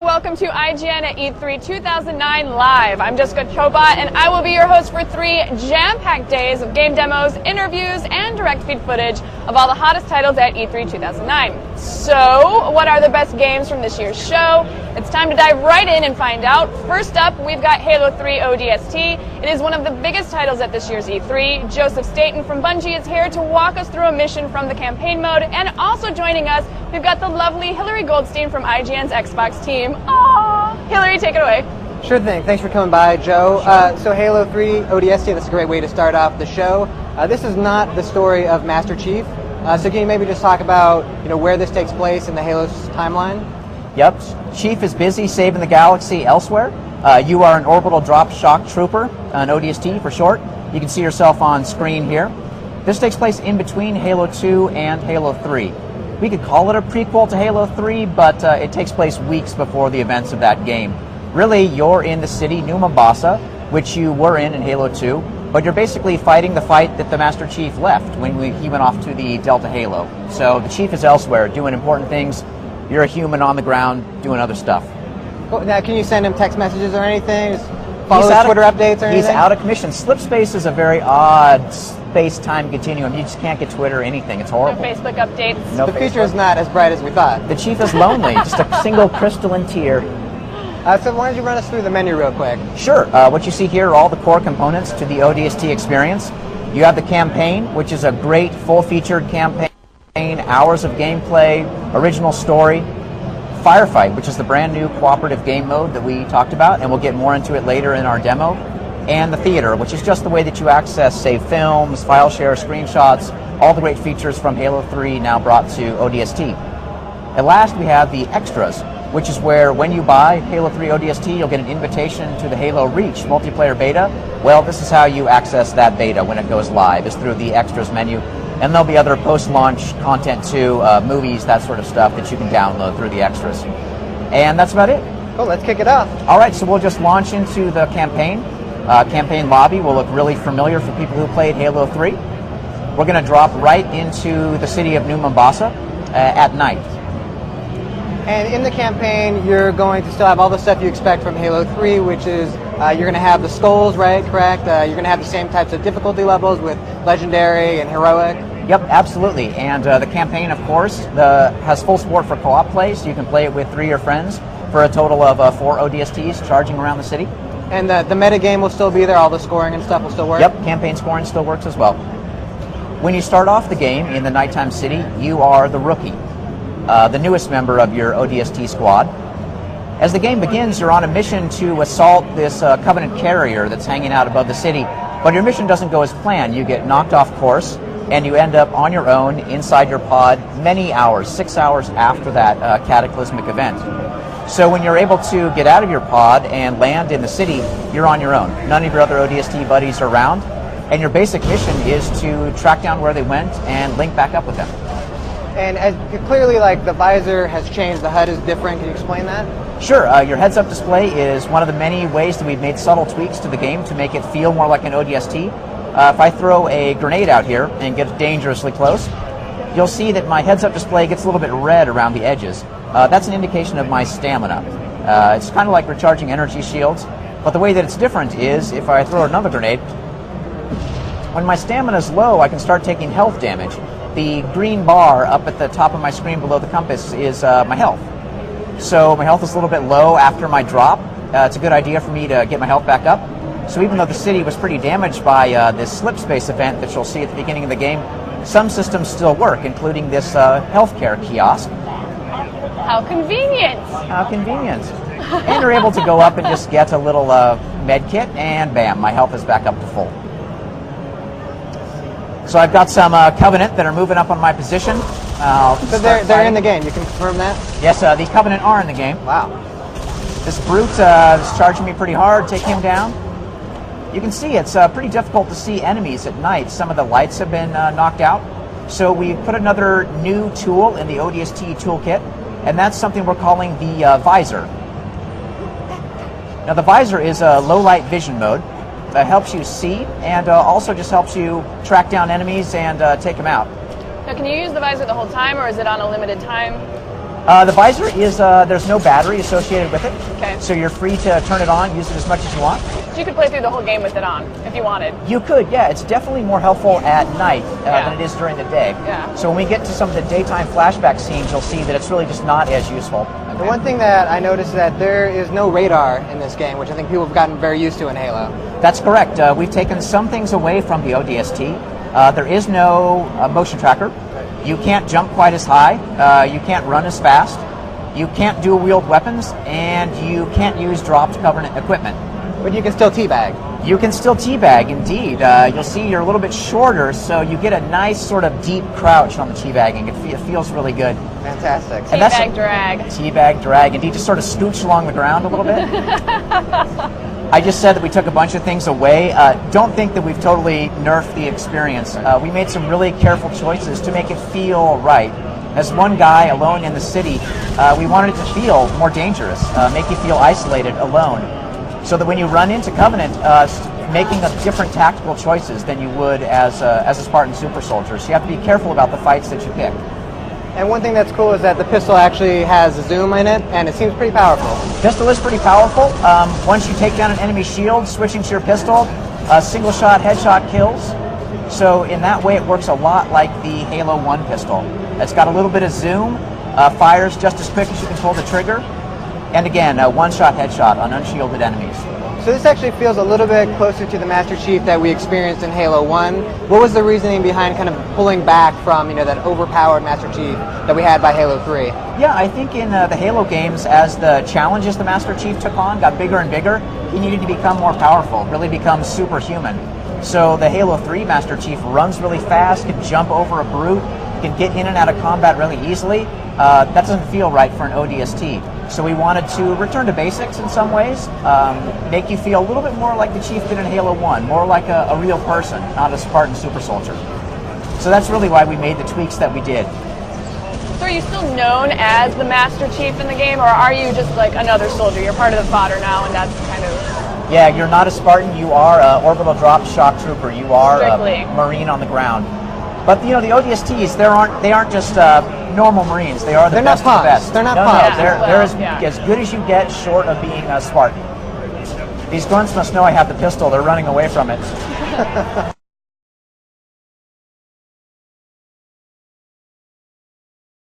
Welcome to IGN at E3 2009 Live. I'm Jessica Chobot, and I will be your host for 3 jam-packed days of game demos, interviews, and direct feed footage of all the hottest titles at E3 2009. So, what are the best games from this year's show? It's time to dive right in and find out. First up, we've got Halo 3 ODST. It is one of the biggest titles at this year's E3. Joseph Staten from Bungie is here to walk us through a mission from the campaign mode, and also joining us, we've got the lovely Hillary Goldstein from IGN's Xbox team. Aww! Hillary, take it away. Sure thing. Thanks for coming by, Joe. So Halo 3 ODST, that's a great way to start off the show. This is not the story of Master Chief. So can you maybe just talk about where this takes place in the Halo's timeline? Yep. Chief is busy saving the galaxy elsewhere. You are an orbital drop shock trooper, an ODST for short. You can see yourself on screen here. This takes place in between Halo 2 and Halo 3. We could call it a prequel to Halo 3, but it takes place weeks before the events of that game. Really, you're in the city, New Mombasa, which you were in Halo 2, but you're basically fighting the fight that the Master Chief left when he went off to the Delta Halo. So the Chief is elsewhere, doing important things. You're a human on the ground, doing other stuff. Cool. Now, can you send him text messages or anything? Just follow his Twitter updates or anything? He's out of commission. Slipspace is a very odd space-time continuum. You just can't get Twitter or anything. It's horrible. No Facebook updates. No the Facebook. future is not as bright as we thought. The Chief is lonely, just a single crystalline tear. So why don't you run us through the menu real quick? Sure. What you see here are all the core components to the ODST experience. You have the campaign, which is a great full-featured campaign, hours of gameplay, original story. Firefight, which is the brand new cooperative game mode that we talked about, and we'll get more into it later in our demo. And the theater, which is just the way that you access, say, films, file share, screenshots, all the great features from Halo 3 now brought to ODST. At last, we have the extras, which is where when you buy Halo 3 ODST, you'll get an invitation to the Halo Reach multiplayer beta. Well, this is how you access that beta when it goes live, is through the extras menu. And there'll be other post-launch content too, movies, that sort of stuff that you can download through the extras. And that's about it. Cool, let's kick it off. All right, so we'll just launch into the campaign. Campaign lobby will look really familiar for people who played Halo 3. We're going to drop right into the city of New Mombasa at night. And in the campaign, you're going to still have all the stuff you expect from Halo 3, which is you're going to have the skulls, right? Correct? You're going to have the same types of difficulty levels with Legendary and Heroic. Yep, absolutely. And the campaign, of course, has full support for co-op play, so you can play it with 3 of your friends for a total of 4 ODSTs charging around the city. And the meta game will still be there, all the scoring and stuff will still work? Yep, campaign scoring still works as well. When you start off the game in the nighttime city, you are the rookie, the newest member of your ODST squad. As the game begins, you're on a mission to assault this Covenant carrier that's hanging out above the city, but your mission doesn't go as planned. You get knocked off course, and you end up on your own inside your pod many hours, 6 hours after that cataclysmic event. So when you're able to get out of your pod and land in the city, you're on your own. None of your other ODST buddies are around, and your basic mission is to track down where they went and link back up with them. And clearly, the visor has changed, the HUD is different. Can you explain that? Sure. Your heads-up display is one of the many ways that we've made subtle tweaks to the game to make it feel more like an ODST. If I throw a grenade out here and get dangerously close, you'll see that my heads-up display gets a little bit red around the edges. That's an indication of my stamina. It's kind of like recharging energy shields, but the way that it's different is if I throw another grenade, when my stamina is low, I can start taking health damage. The green bar up at the top of my screen below the compass is my health. So my health is a little bit low after my drop. It's a good idea for me to get my health back up. So even though the city was pretty damaged by this slipspace event that you'll see at the beginning of the game, some systems still work, including this healthcare kiosk. How convenient. How convenient. And you're able to go up and just get a little med kit, and bam, my health is back up to full. So I've got some Covenant that are moving up on my position. So they're in the game, you can confirm that? Yes, the Covenant are in the game. Wow. This brute is charging me pretty hard, taking him down. You can see it's pretty difficult to see enemies at night. Some of the lights have been knocked out. So we put another new tool in the ODST toolkit, and that's something we're calling the visor. Now the visor is a low light vision mode that helps you see and also just helps you track down enemies and take them out. Now, can you use the visor the whole time, or is it on a limited time? The visor is, there's no battery associated with it. Okay. So you're free to turn it on, use it as much as you want. So you could play through the whole game with it on, if you wanted. You could, yeah. It's definitely more helpful at night than it is during the day. Yeah. So when we get to some of the daytime flashback scenes, you'll see that it's really just not as useful. The one thing that I noticed is that there is no radar in this game, which I think people have gotten very used to in Halo. That's correct. We've taken some things away from the ODST. There is no motion tracker. You can't jump quite as high. You can't run as fast. You can't dual-wield weapons, and you can't use dropped Covenant equipment. But you can still teabag. You can still teabag, indeed. You'll see you're a little bit shorter, so you get a nice sort of deep crouch on the teabagging. It feels really good. Fantastic. And that's Teabag drag. Teabag drag, indeed. Just sort of scooch along the ground a little bit. I just said that we took a bunch of things away. Don't think that we've totally nerfed the experience. We made some really careful choices to make it feel right. As one guy alone in the city, we wanted it to feel more dangerous, make you feel isolated, alone. So that when you run into Covenant, making different tactical choices than you would as a Spartan super soldier. So you have to be careful about the fights that you pick. And one thing that's cool is that the pistol actually has a zoom in it, and it seems pretty powerful. Pistol is pretty powerful. Once you take down an enemy shield, switching to your pistol, single shot, headshot kills. So in that way, it works a lot like the Halo 1 pistol. It's got a little bit of zoom, fires just as quick as you can pull the trigger, and again, a one-shot headshot on unshielded enemies. So this actually feels a little bit closer to the Master Chief that we experienced in Halo 1. What was the reasoning behind kind of pulling back from, that overpowered Master Chief that we had by Halo 3? Yeah, I think in the Halo games, as the challenges the Master Chief took on got bigger and bigger, he needed to become more powerful, really become superhuman. So the Halo 3 Master Chief runs really fast, can jump over a brute, can get in and out of combat really easily. That doesn't feel right for an ODST. So we wanted to return to basics in some ways, make you feel a little bit more like the Chief did in Halo 1, more like a real person, not a Spartan super soldier. So that's really why we made the tweaks that we did. So are you still known as the Master Chief in the game, or are you just like another soldier? You're part of the fodder now, and that's kind of... Yeah, you're not a Spartan, you are an orbital drop shock trooper, you are Strictly. a Marine on the ground. But the ODSTs, they aren't just normal Marines. They are the best of the best. They're not no, pugs. No, they're as good as you get, short of being a Spartan. These grunts must know I have the pistol. They're running away from it.